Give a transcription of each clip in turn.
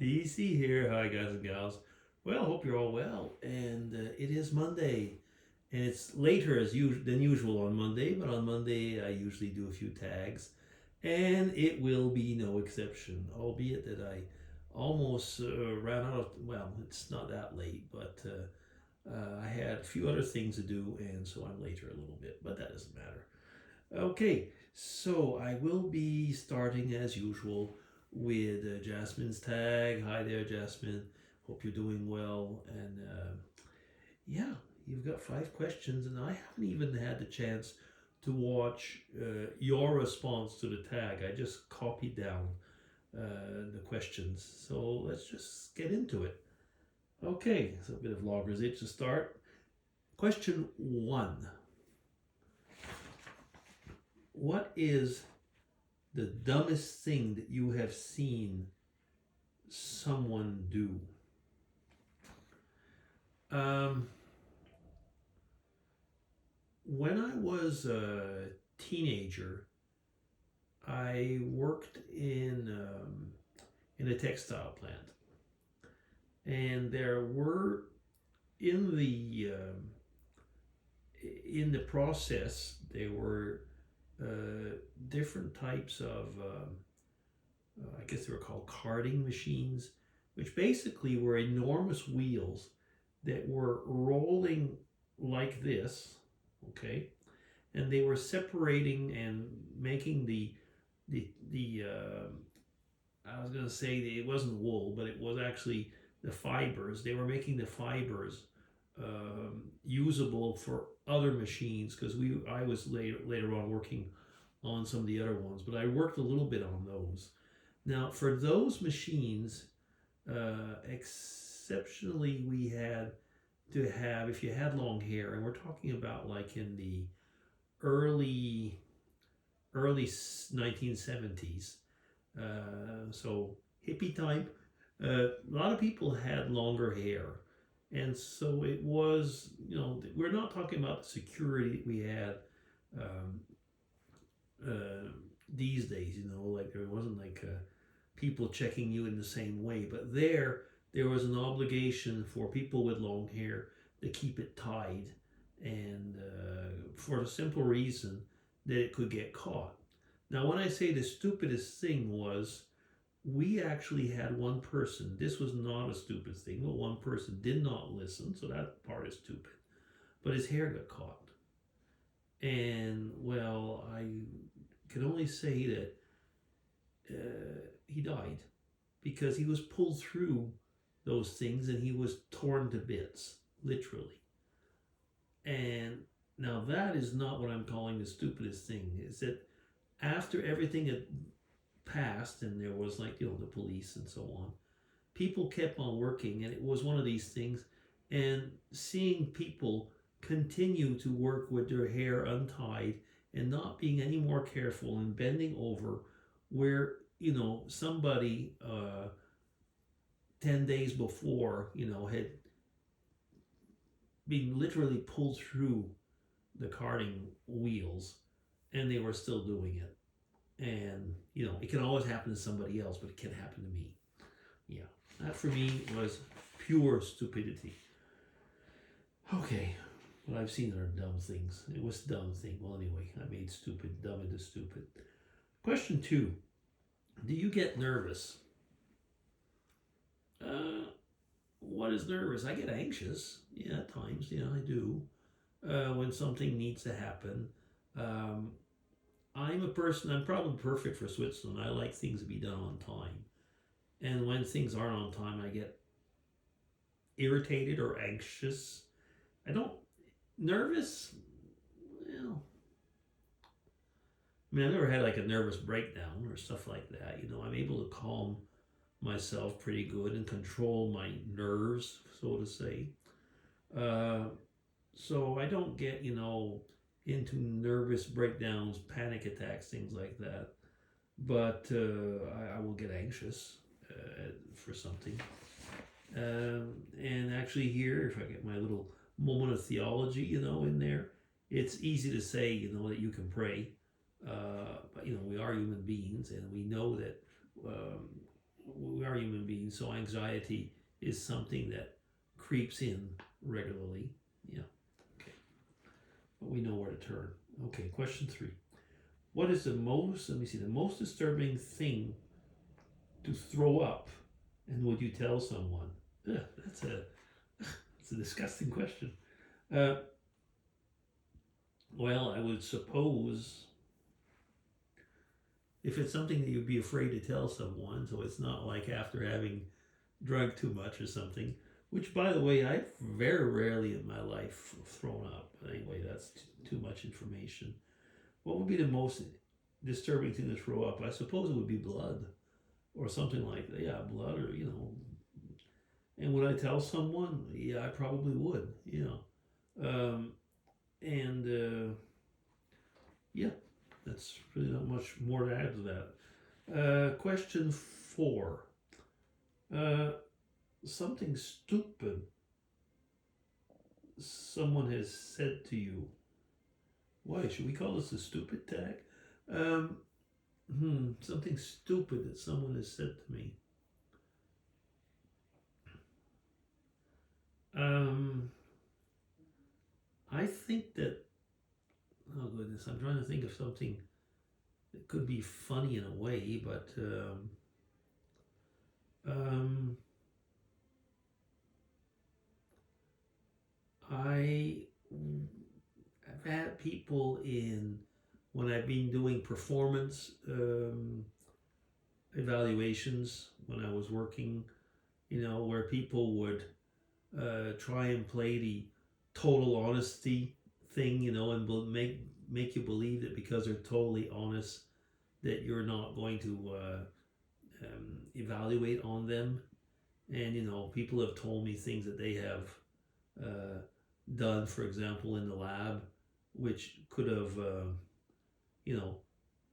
DC here. Hi, guys and gals. Well, hope you're all well. And it is Monday, and it's later than usual on Monday. But on Monday, I usually do a few tags, and it will be no exception. Albeit that I almost ran out of. Well, it's not that late, but I had a few other things to do, and so I'm later a little bit. But that doesn't matter. Okay, so I will be starting as usual with Jasmine's tag. Hi there, Jasmine. Hope you're doing well. And yeah, you've got 5 questions, and I haven't even had the chance to watch your response to the tag. I just copied down the questions. So let's just get into it. Okay, so a bit of logger's itch to start. Question 1. What is the dumbest thing that you have seen someone do? When I was a teenager, I worked in a textile plant, and there were in the process there were different types of I guess they were called carding machines, which basically were enormous wheels that were rolling like this, okay, and they were separating and making the I was gonna say that it wasn't wool, but it was actually the fibers. They were making the fibers usable for other machines because I was later on working on some of the other ones, but I worked a little bit on those. Now, for those machines, exceptionally, we had to have, if you had long hair, and we're talking about like in the early early 1970s, so hippie type. A lot of people had longer hair, and so it was, we're not talking about the security that we had um, these days. Like there wasn't like people checking you in the same way, but there was an obligation for people with long hair to keep it tied, and for the simple reason that it could get caught. Now, when I say the stupidest thing was, we actually had one person, this was not a stupid thing, but one person did not listen, so that part is stupid. But his hair got caught. And, well, I can only say that he died because he was pulled through those things and he was torn to bits, literally. And now that is not what I'm calling the stupidest thing. Is that after everything had passed and there was like, the police and so on, people kept on working, and it was one of these things. And seeing people continue to work with their hair untied and not being any more careful and bending over, where somebody 10 days before had been literally pulled through the carding wheels, and they were still doing it. And it can always happen to somebody else, but it can happen to me. Yeah, that for me was pure stupidity. Okay, but I've seen other dumb things. It was a dumb thing. Well, anyway, I made dumb into stupid. Question 2. Do you get nervous? What is nervous? I get anxious. Yeah, at times. Yeah, I do. When something needs to happen. I'm a person, I'm probably perfect for Switzerland. I like things to be done on time. And when things aren't on time, I get irritated or anxious. I don't, nervous, well, I've never had like a nervous breakdown or stuff like that. I'm able to calm myself pretty good and control my nerves, so to say. Uh, so I don't get, into nervous breakdowns, panic attacks, things like that. But I will get anxious for something. And actually, here, if I get my little moment of theology, in there, it's easy to say, that you can pray. But, we are human beings, and we know that we are human beings, so anxiety is something that creeps in regularly. Yeah, okay. But we know where to turn. Okay, question 3. What is the most, let me see, the most disturbing thing to throw up, and would you tell someone? Ugh, that's a disgusting question. Uh, well, I would suppose if it's something that you'd be afraid to tell someone, so it's not like after having drunk too much or something, which, by the way, I've very rarely in my life thrown up. But anyway, that's too much information. What would be the most disturbing thing to throw up? I suppose it would be blood or something like that. Yeah, blood, or, And would I tell someone? Yeah, I probably would. Um, and yeah, that's really not much more to add to that. Question 4. Uh, Something stupid someone has said to you. Why should we call this a stupid tag? Um, Something stupid that someone has said to me. Um, I think that. Oh goodness, I'm trying to think of something that could be funny in a way, but um, I have had people in when I've been doing performance evaluations when I was working, where people would try and play the total honesty thing, and make you believe that because they're totally honest that you're not going to evaluate on them. And people have told me things that they have uh, done, for example, in the lab, which could have you know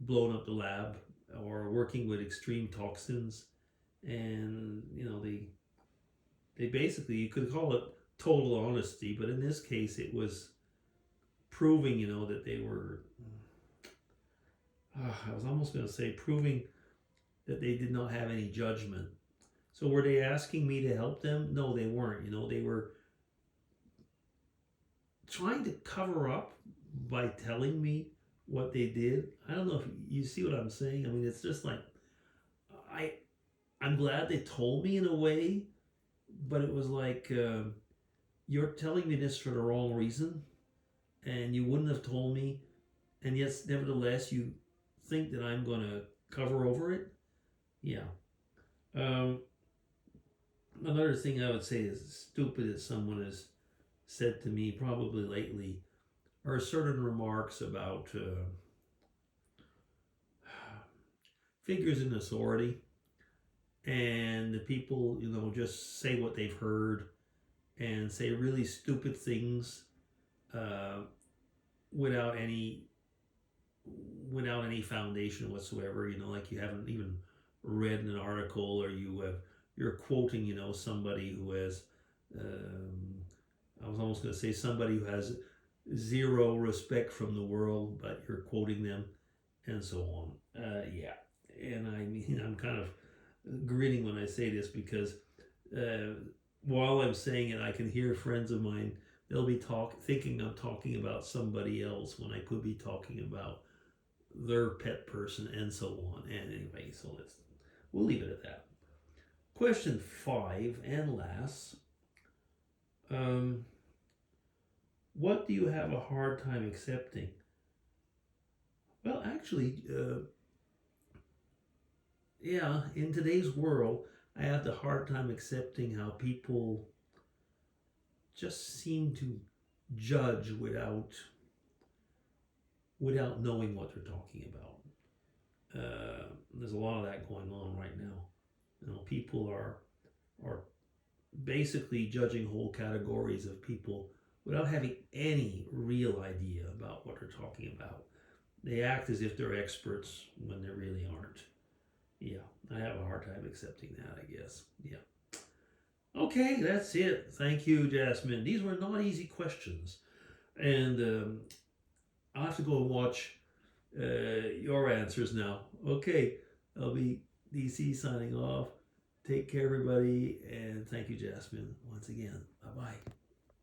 blown up the lab, or working with extreme toxins, and they basically, you could call it total honesty, but in this case it was proving that they were I was almost going to say proving that they did not have any judgment. So were they asking me to help them? No, they weren't. They were trying to cover up by telling me what they did. I don't know if you see what I'm saying. I mean, it's just like I I'm glad they told me in a way, but it was like you're telling me this for the wrong reason, and you wouldn't have told me, and yes, nevertheless, you think that I'm gonna cover over it. Yeah. Um, Another thing I would say is stupid that someone has said to me probably lately are certain remarks about figures in authority, and the people just say what they've heard and say really stupid things uh, without any foundation whatsoever. Like you haven't even read an article, or you're quoting somebody who has um, I was almost going to say somebody who has zero respect from the world, but you're quoting them and so on. Yeah, and I mean I'm kind of grinning when I say this because uh, while I'm saying it, I can hear friends of mine. They'll be thinking I'm talking about somebody else when I could be talking about their pet person and so on. And anyway, so we'll leave it at that. Question 5 and last. Um, what do you have a hard time accepting? Well, actually, yeah, in today's world, I have the hard time accepting how people just seem to judge without knowing what they're talking about. There's a lot of that going on right now. People are basically judging whole categories of people without having any real idea about what they're talking about. They act as if they're experts when they really aren't. Yeah, I have a hard time accepting that, I guess. Yeah. Okay, that's it. Thank you, Jasmine. These were not easy questions. And I'll have to go and watch your answers now. Okay, I'll be DC signing off. Take care, everybody, and thank you, Jasmine, once again. Bye bye.